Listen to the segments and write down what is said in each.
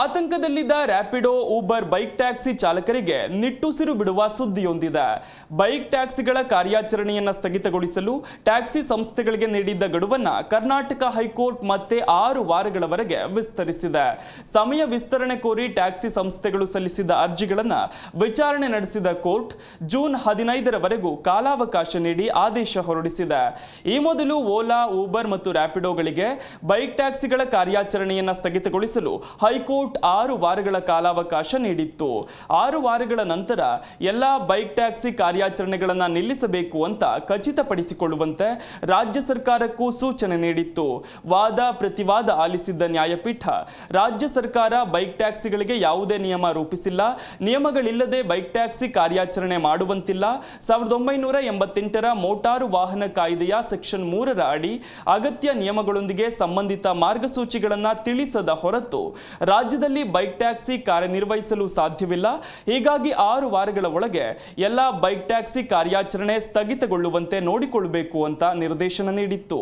ಆತಂಕದಲ್ಲಿದ್ದ Rapido Uber bike taxi ಚಾಲಕರಿಗೆ ನಿಟ್ಟುಸಿರು ಬಿಡುವ ಸುದ್ದಿಯೊಂದಿದೆ. ಬೈಕ್ ಟ್ಯಾಕ್ಸಿಗಳ ಕಾರ್ಯಾಚರಣೆಯನ್ನು ಸ್ಥಗಿತಗೊಳಿಸಲು ಟ್ಯಾಕ್ಸಿ ಸಂಸ್ಥೆಗಳಿಗೆ ನೀಡಿದ್ದ ಗಡುವನ್ನು ಕರ್ನಾಟಕ ಹೈಕೋರ್ಟ್ ಮತ್ತೆ 6 ವಾರಗಳವರೆಗೆ ವಿಸ್ತರಿಸಿದೆ. ಸಮಯ ವಿಸ್ತರಣೆ ಕೋರಿ ಟ್ಯಾಕ್ಸಿ ಸಂಸ್ಥೆಗಳು ಸಲ್ಲಿಸಿದ ಅರ್ಜಿಗಳನ್ನು ವಿಚಾರಣೆ ನಡೆಸಿದ ಕೋರ್ಟ್ ಜೂನ್ 15ರವರೆಗೂ ಕಾಲಾವಕಾಶ ನೀಡಿ ಆದೇಶ ಹೊರಡಿಸಿದೆ. ಈ ಮೊದಲು ಓಲಾ, ಊಬರ್ ಮತ್ತು ರ್ಯಾಪಿಡೋಗಳಿಗೆ ಬೈಕ್ ಟ್ಯಾಕ್ಸಿಗಳ ಕಾರ್ಯಾಚರಣೆಯನ್ನು ಸ್ಥಗಿತಗೊಳಿಸಲು ಹೈಕೋರ್ಟ್ 6 ವಾರಗಳ ಕಾಲಾವಕಾಶ ನೀಡಿತ್ತು. 6 ವಾರಗಳ ನಂತರ ಎಲ್ಲ ಬೈಕ್ ಟ್ಯಾಕ್ಸಿ ಕಾರ್ಯಾಚರಣೆಗಳನ್ನು ನಿಲ್ಲಿಸಬೇಕು ಅಂತ ಖಚಿತಪಡಿಸಿಕೊಳ್ಳುವಂತೆ ರಾಜ್ಯ ಸರ್ಕಾರಕ್ಕೂ ಸೂಚನೆ ನೀಡಿತ್ತು. ವಾದ ಪ್ರತಿವಾದ ಆಲಿಸಿದ್ದ ನ್ಯಾಯಪೀಠ ರಾಜ್ಯ ಸರ್ಕಾರ ಬೈಕ್ ಟ್ಯಾಕ್ಸಿಗಳಿಗೆ ಯಾವುದೇ ನಿಯಮ ರೂಪಿಸಿಲ್ಲ, ನಿಯಮಗಳಿಲ್ಲದೆ ಬೈಕ್ ಟ್ಯಾಕ್ಸಿ ಕಾರ್ಯಾಚರಣೆ ಮಾಡುವಂತಿಲ್ಲ, 1988ರ ಮೋಟಾರು ವಾಹನ ಕಾಯ್ದೆಯ ಸೆಕ್ಷನ್ 3ರ ಅಡಿ ಅಗತ್ಯ ನಿಯಮಗಳೊಂದಿಗೆ ಸಂಬಂಧಿತ ಮಾರ್ಗಸೂಚಿಗಳನ್ನು ತಿಳಿಸದ ಹೊರತು ರಾಜ್ಯದಲ್ಲಿ ಬೈಕ್ ಟ್ಯಾಕ್ಸಿ ಕಾರ್ಯನಿರ್ವಹಿಸಲು ಸಾಧ್ಯವಿಲ್ಲ. ಹೀಗಾಗಿ 6 ವಾರಗಳ ಒಳಗೆ ಎಲ್ಲ ಬೈಕ್ ಟ್ಯಾಕ್ಸಿ ಕಾರ್ಯಾಚರಣೆ ಸ್ಥಗಿತಗೊಳ್ಳುವಂತೆ ನೋಡಿಕೊಳ್ಳಬೇಕು ಅಂತ ನಿರ್ದೇಶನ ನೀಡಿತ್ತು.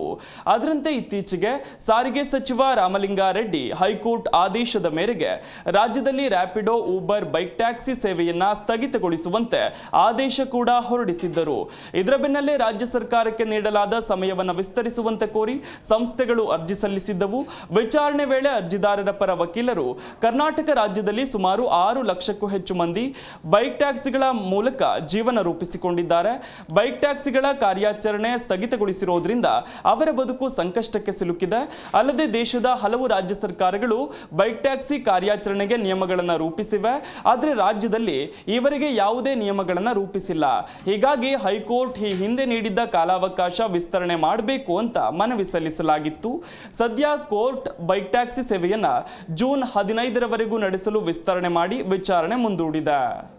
ಅದರಂತೆ ಇತ್ತೀಚೆಗೆ ಸಾರಿಗೆ ಸಚಿವ ರಾಮಲಿಂಗಾರೆಡ್ಡಿ ಹೈಕೋರ್ಟ್ ಆದೇಶದ ಮೇರೆಗೆ ರಾಜ್ಯದಲ್ಲಿ ರ್ಯಾಪಿಡೋ, ಊಬರ್ ಬೈಕ್ ಟ್ಯಾಕ್ಸಿ ಸೇವೆಯನ್ನ ಸ್ಥಗಿತಗೊಳಿಸುವಂತೆ ಆದೇಶ ಕೂಡ ಹೊರಡಿಸಿದ್ದರು. ಇದರ ಬೆನ್ನಲ್ಲೇ ರಾಜ್ಯ ಸರ್ಕಾರಕ್ಕೆ ನೀಡಲಾದ ಸಮಯವನ್ನು ವಿಸ್ತರಿಸುವಂತೆ ಕೋರಿ ಸಂಸ್ಥೆಗಳು ಅರ್ಜಿ ಸಲ್ಲಿಸಿದ್ದವು. ವಿಚಾರಣೆ ವೇಳೆ ಅರ್ಜಿದಾರರ ಪರ ವಕೀಲರು ಕರ್ನಾಟಕ ರಾಜ್ಯದಲ್ಲಿ ಸುಮಾರು 6 ಲಕ್ಷಕ್ಕೂ ಹೆಚ್ಚು ಮಂದಿ ಬೈಕ್ ಟ್ಯಾಕ್ಸಿಗಳ ಮೂಲಕ ಜೀವನ ರೂಪಿಸಿಕೊಂಡಿದ್ದಾರೆ. ಬೈಕ್ ಟ್ಯಾಕ್ಸಿಗಳ ಕಾರ್ಯಾಚರಣೆ ಸ್ಥಗಿತಗೊಳಿಸಿರೋದ್ರಿಂದ ಅವರ ಬದುಕು ಸಂಕಷ್ಟಕ್ಕೆ ಸಿಲುಕಿದೆ. ಅಲ್ಲದೆ ದೇಶದ ಹಲವು ರಾಜ್ಯ ಸರ್ಕಾರಗಳು ಬೈಕ್ ಟ್ಯಾಕ್ಸಿ ಕಾರ್ಯಾಚರಣೆಗೆ ನಿಯಮಗಳನ್ನು ರೂಪಿಸಿವೆ. ಆದರೆ ರಾಜ್ಯದಲ್ಲಿ ಈವರೆಗೆ ಯಾವುದೇ ನಿಯಮಗಳನ್ನು ರೂಪಿಸಿಲ್ಲ. ಹೀಗಾಗಿ ಹೈಕೋರ್ಟ್ ಈ ಹಿಂದೆ ನೀಡಿದ್ದ ಕಾಲಾವಕಾಶ ವಿಸ್ತರಣೆ ಮಾಡಬೇಕು ಅಂತ ಮನವಿ ಸಲ್ಲಿಸಲಾಗಿತ್ತು. ಸದ್ಯ ಕೋರ್ಟ್ ಬೈಕ್ ಟ್ಯಾಕ್ಸಿ ಸೇವೆಯನ್ನ ಜೂನ್ 15ರವರೆಗೂ ನಡೆಸಲು ವಿಸ್ತರಣೆ ಮಾಡಿ ವಿಚಾರಣೆ ಮುಂದೂಡಿದೆ.